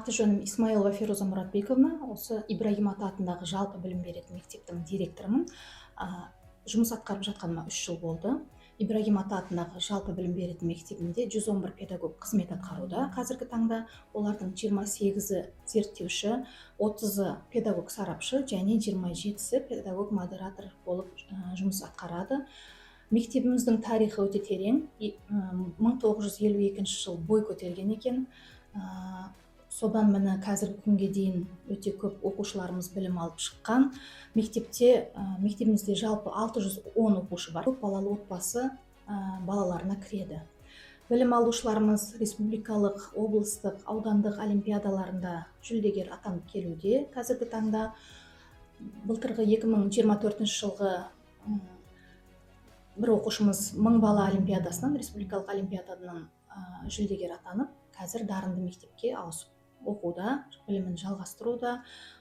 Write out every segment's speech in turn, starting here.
Аты жөнім Исмаилова Феруза Мұратбековна. Осы Ибрагим ата атындағы жалпы білім беретін мектептің директорымын. Жұмыс атқарып жатқаныма 3 жыл болды. Ибрагим ата атындағы жалпы білім беретін мектебінде 111 педагог қызмет атқаруда. Қазіргі таңда олардың 28-і зерттеуші, 30-і педагог сарапшы және 27-сі педагог модератор болып жұмыс атқарады. Мектебіміздің тарихы өте терең. 1952 жыл бой көтерген екен. Содан міне қазіргі күнге дейін өте көп оқушыларымыз білім алып шыққан. Мектебімізде жалпы 610 оқушы бар. Көп балалы отбасы балаларына кіреді. Білім алушыларымыз республикалық, облыстық, аудандық олимпиадаларында жүлдегер атанып келуде. Қазіргі таңда былтырғы 2024 жылғы бір оқушымыз 1000 бала олимпиадасынан, республикалық олимпиададан жүлдегер атанып, қазір дарынды мектепке ауысып оқуда, білімін жалғастыруда.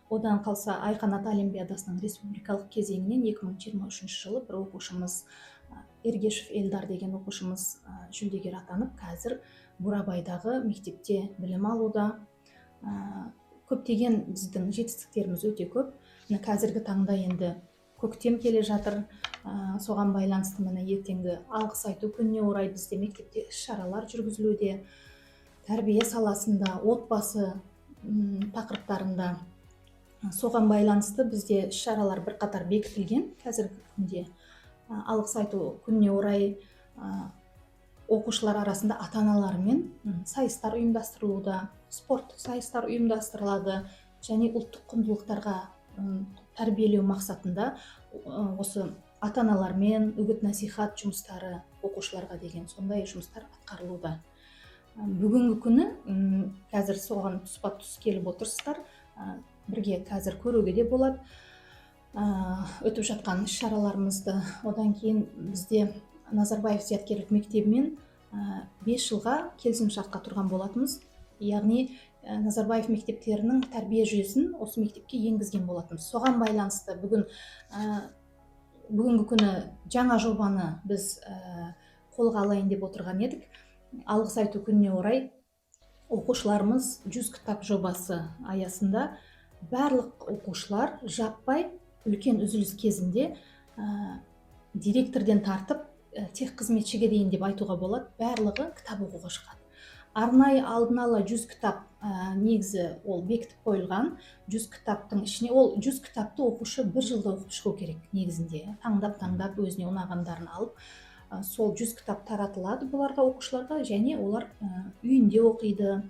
Одан қалса Айқан ата олимпиадасының республикалық кезеңінен 2023 жылы бір оқушымыз, Ергешев Элдар деген оқушымыз жүлдегер атанып, қазір Бурабайдағы мектепте білім алуда. Көптеген біздің жетістіктеріміз өте көп. Қазіргі таңда енді көктем келе жатыр. Соған байланысты міне ертеңгі алғыс айту күніне орай бізде мектепте іс-шаралар жүргізілуде. Тәрбие саласында, отбасы тақырыптарында. Соған байланысты бізде іс-шаралар бірқатар бекітілген. Қазіргі күнде алғыс айту күніне орай оқушылар арасында ата-аналармен сайыстар ұйымдастырылуда, спорттық сайыстар ұйымдастырылады және ұлттық құндылықтарға тәрбиелеу мақсатында осы ата-аналармен үгіт-насихат жұмыстары, оқушыларға деген сондай жұмыстар атқарылуда. Бүгінгі күні қазір соған тұспа-тұс келіп отырсыздар. Бірге қазір көруге де болады өтіп жатқан іс-шараларымызды. Одан кейін бізде Назарбаев зияткерлік мектебімен 5 жылға келісімшартқа тұрған болатынбыз. Яғни Назарбаев мектептерінің тәрбие жүйесін осы мектепке енгізген болатынбыз. Соған байланысты бүгінгі күні жаңа жобаны біз қолға алайын деп отырған едік. Алғыс айту күніне орай оқушыларымыз 100 кітап жобасы аясында барлық оқушылар жаппай үлкен үзіліс кезінде директорден тартып тех қызметшіге дейін деп айтуға болады, барлығы кітап оқуға шығады. Арнайы алдын ала 100 кітап негізі ол бекітіп қойылған. 100 кітаптың ішіне ол 100 кітапты оқушы бір жылда оқып шығу керек негізінде. Таңдап өзіне ұнағандарын алып, сол 100 кітап таратылады бұларға, оқушыларға, және олар үйінде оқиды.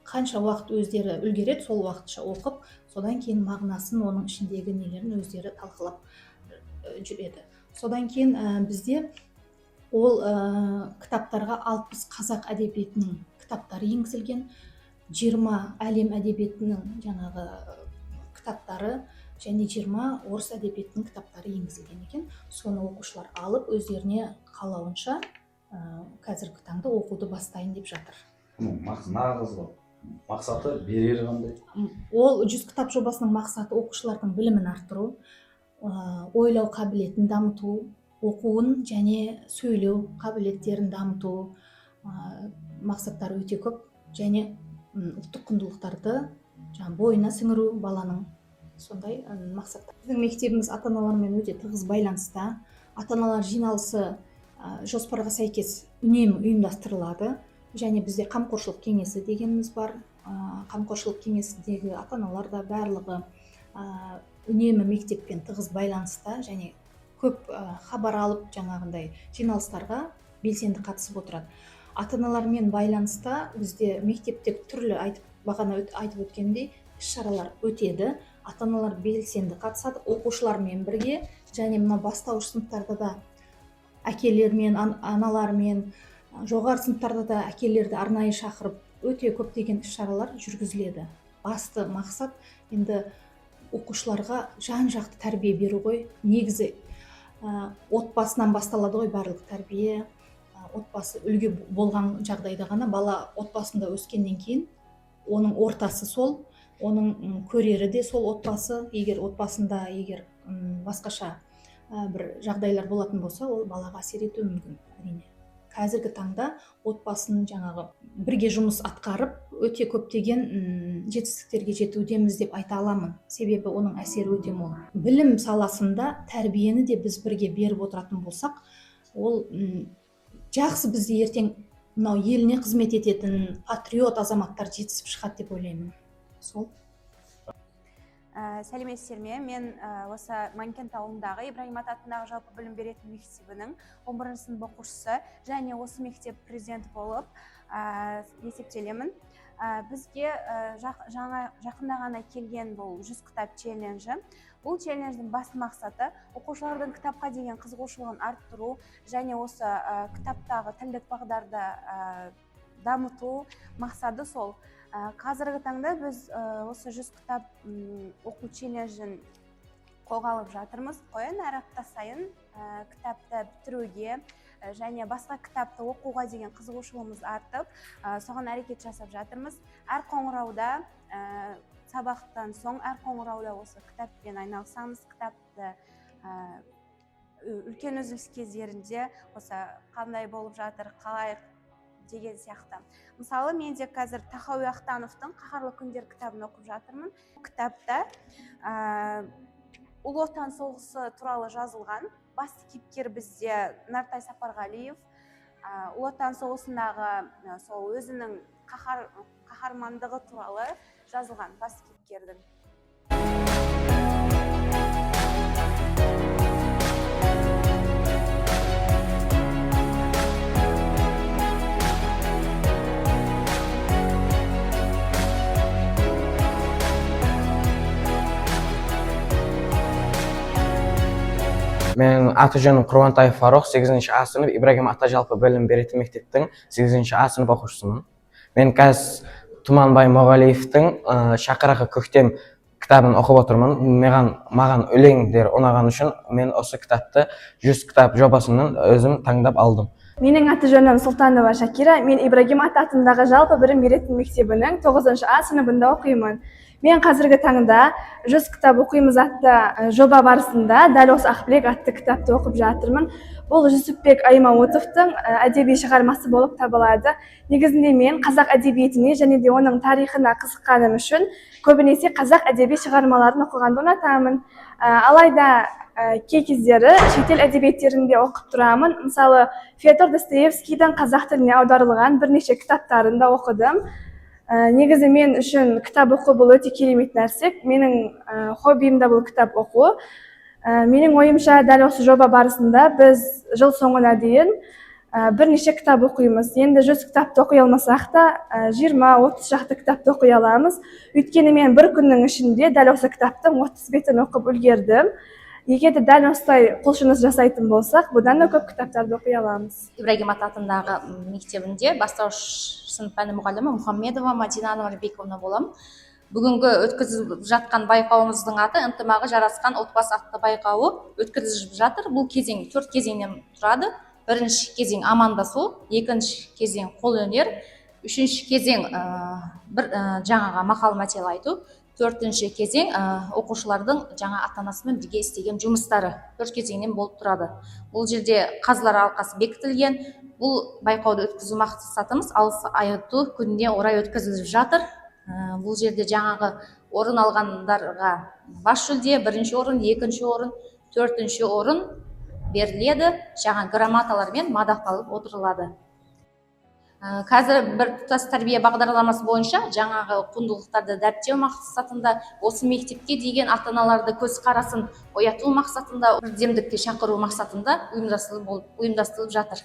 Қанша уақыт өздері үлгереді, сол уақытша оқып, содан кейін мағынасын, оның ішіндегі нелерін өздері талқылап жүреді. Содан кейін бізде ол кітаптарға 60 қазақ әдебиетінің кітаптары енгізілген, 20 әлем әдебиетінің жаңағы кітаптары және 20 орыс әдебиетінің кітаптары енгізілген екен. Соны оқушылар алып, өздеріне қалауынша қазіргі таңда оқуды бастайын деп жатыр. Мақсаты берері қандай? Ол 100 кітап жобасының мақсаты оқушылардың білімін арттыру, ойлау қабілетін дамыту, оқуын және сөйлеу қабілеттерін дамыту. Мақсаттары өте көп және ұлттық құндылықтарды бойына сіңіру баланың, сондай мақсаттар. Біздің мектебіміз ата-аналармен өте тығыз байланыста. Ата-аналар жиналысы жоспарға сәйкес үнемі ұйымдастырылады. Және бізде қамқоршылық кеңесі дегеніміз бар. Қамқоршылық кеңесіндегі ата-аналар да барлығы үнемі мектеппен тығыз байланыста және көп хабар алып, жаңағындай жиналыстарға белсенді қатысып отырады. Ата-аналармен байланыста бізде мектепте түрлі бағана айтып өткендей іс-шаралар өтеді. Ата-аналар белсенді қатысады, оқушылармен бірге, және мына бастауыш сыныптарда да әкелермен, аналармен, жоғары сыныптарда да әкелерді арнайы шақырып өте көптеген іс-шаралар жүргізіледі. Басты мақсат енді оқушыларға жан-жақты тәрбие беру ғой. Негізі отбасынан басталады ғой барлық тәрбие. Отбасы үлгі болған жағдайда ғана бала отбасында өскеннен кейін оның ортасы сол, оның көрері де сол отбасы. Егер отбасында басқаша бір жағдайлар болатын болса, ол балаға әсер етуі мүмкін, әрине. қазіргі таңда отбасын жаңағы бірге жұмыс атқарып өте көптеген жетістіктерге жетудеміз деп айта аламын. Себебі оның әсері өте мол. Білім саласында тәрбиені де біз бірге беріп отыратын болсақ, ол жақсы бізде ертең мынау еліне қызмет ететін патриот азаматтар жетісіп шығады деп ойлаймын. Сол. Сәлеметсіздер ме? Мен осы Манкент ауылындағы Ибрагим Ата атындағы жалпы білім беретін мектебінің 11 сынып оқушысы және осы мектеп президенті болып есептелемін. Бізге жақында ғана келген бұл 100 кітап челленджі. Бұл челлендждің басты мақсаты оқушылардың кітапқа деген қызығушылығын арттыру және осы кітаптағы тілдік бағдарды дамыту мақсаты сол. Қазіргі таңда біз осы 100 кітап оқу челленджін қолға алып жатырмыз. Әр апта сайын кітапты бітіруге және басқа кітапты оқуға деген қызығушылығымыз артып, соған әрекет жасап жатырмыз. Әр қоңырауда, сабақтан соң әр қоңырауда осы кітаппен айналысамыз. Кітапты үлкен үзіліс кездерінде осы қандай болып жатыр, қалай деген сияқты. Мысалы, мен де қазір Тахауи Ахтановтың «Қаһарлы күндер» кітабын оқып жатырмын. Кітапта Ұлы Отан соғысы туралы жазылған. Басты кейіпкер бізде Нартай Сапарғалиев. Ұлы Отан соғысындағы сол өзінің қаһармандығы туралы жазылған басты кейіпкердің. Мен аты-жөнім Құрбантаев Фарух, 8-ші А сынып Ибрагим Ата жалпы білім беретін мектептің 8-ші А сынып оқушысымын. Мен қазір Тұманбай Моғалиевтің «Шақырағы көктем» кітабын оқып отырмын. Маған өлеңдер ұнаған үшін мен осы кітапты 100 кітап жобасынан өзім таңдап алдым. Менің аты-жөнім Сұлтанова Шакира. Мен Ибрагим Ата атындағы жалпы білім беретін мектебінің 9-ші А сыныбында оқимын. Мен қазіргі таңда 100 кітап оқимыз атты жоба барысында дәл осы Ақбілек атты кітапты оқып жатырмын. Бұл Жүсіпбек Аймауытовтың әдеби шығармасы болып табылады. Негізінде мен қазақ әдебиетіне және де оның тарихына қызыққаным үшін көбінесе қазақ әдеби шығармаларын оқығанды ұнатамын. Алайда кей кездері шетел әдебиеттерінде оқып тұрамын. Мысалы, Федор Достоевскийдің қазақ тіліне аударылған бірнеше кітаптарын да оқыдым. Негізі мен үшін кітап оқу бұл өте керемет нәрсе. Менің хоббиім де бұл кітап оқу. Менің ойымша дәл осы жоба барысында біз жыл соңына дейін бірнеше кітап оқимыз. Енді 100 кітапты оқи алмасақ та 20-30 шақты кітапты оқи аламыз. Өйткені мен бір күннің ішінде дәл осы кітаптың 30 бетін оқып үлгердім. Егер де дәл осылай құлшыныс жасайтын болсақ, бұдан да көп кітаптарды оқи аламыз. Ибрагим Ата атындағы мектебінде бастауыш сынып пәні мұғалімі Мұхаммедова Мадина Ануарбековна боламын. Бүгінгі өткізіліп жатқан байқауымыздың аты «Ынтымағы жарасқан отбасы» атты байқауы өткізіліп жатыр. Бұл кезең 4 кезеңнен тұрады. Бірінші кезең амандасу, екінші кезең қолөнер, үшінші кезең жаңаға мақал мәтел айту, төртінші кезең оқушылардың жаңа ата-анасымен бірге істеген жұмыстары 4 кезеңнен болып тұрады. Бұл жерде қазылар алқасы бекітілген. Бұл байқауды өткізу мақсатымыз алыс айту күніне орай өткізіліп жатыр. Бұл жерде жаңағы орын алғандарға бас жүлде, бірінші орын, екінші орын, төртінші орын беріледі. Жаңа грамоталармен мадақталып отырылады. Қазір бір тұтас тәрбие бағдарламасы бойынша жаңағы құндылықтарды дәріптеу мақсатында осы мектепке деген ата-аналарды көзқарасын ояту мақсатында, бірдемдікке шақыру мақсатында ұйымдастырылып жатыр.